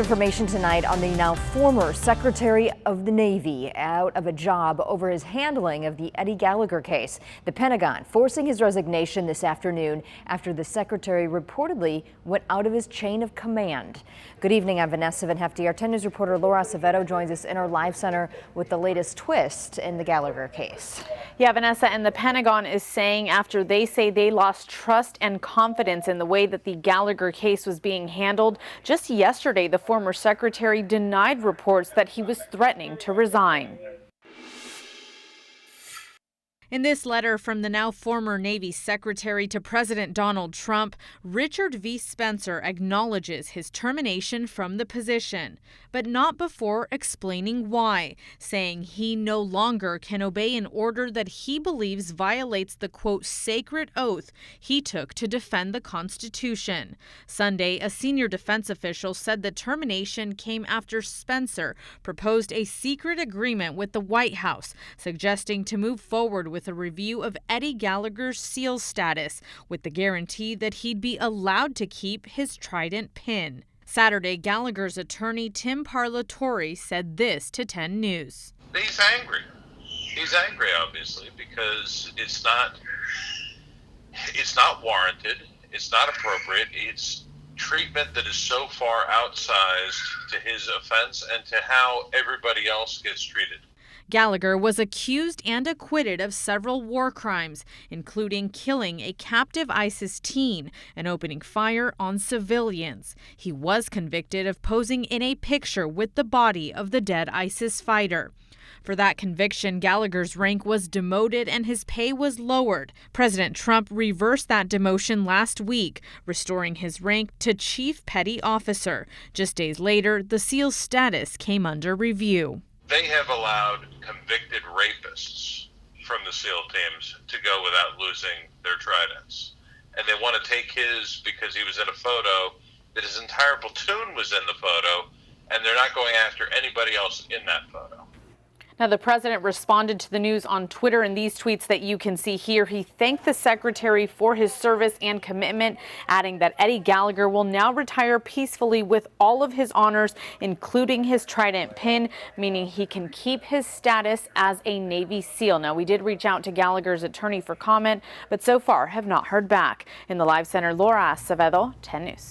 information tonight on the now former Secretary of the Navy out of a job over his handling of the Eddie Gallagher case. The Pentagon forcing his resignation this afternoon after the secretary reportedly went out of his chain of command. Good evening, I'm Vanessa Van Hefty. Our 10 News reporter Laura Acevedo joins us in our live center with the latest twist in the Gallagher case. Yeah, Vanessa, and the Pentagon is saying after they say they lost trust and confidence in the way that the Gallagher case was being handled. Just yesterday, the former secretary denied reports that he was threatening to resign. In this letter from the now former Navy Secretary to President Donald Trump, Richard V. Spencer acknowledges his termination from the position, but not before explaining why, saying he no longer can obey an order that he believes violates the, quote, sacred oath he took to defend the Constitution. Sunday, a senior defense official said the termination came after Spencer proposed a secret agreement with the White House, suggesting to move forward with a review of Eddie Gallagher's SEAL status, with the guarantee that he'd be allowed to keep his Trident pin. Saturday, Gallagher's attorney Tim Parlatore said this to 10 News. He's angry. He's angry, obviously, because it's not warranted. It's not appropriate. It's treatment that is so far outsized to his offense and to how everybody else gets treated. Gallagher was accused and acquitted of several war crimes, including killing a captive ISIS teen and opening fire on civilians. He was convicted of posing in a picture with the body of the dead ISIS fighter. For that conviction, Gallagher's rank was demoted and his pay was lowered. President Trump reversed that demotion last week, restoring his rank to Chief Petty Officer. Just days later, the SEAL's status came under review. They have allowed convicted rapists from the SEAL teams to go without losing their tridents. And they want to take his because he was in a photo, that his entire platoon was in the photo, and they're not going after anybody else in that photo. Now, the president responded to the news on Twitter in these tweets that you can see here. He thanked the secretary for his service and commitment, adding that Eddie Gallagher will now retire peacefully with all of his honors, including his Trident pin, meaning he can keep his status as a Navy SEAL. Now, we did reach out to Gallagher's attorney for comment, but so far have not heard back. In the Live Center, Laura Acevedo, 10 News.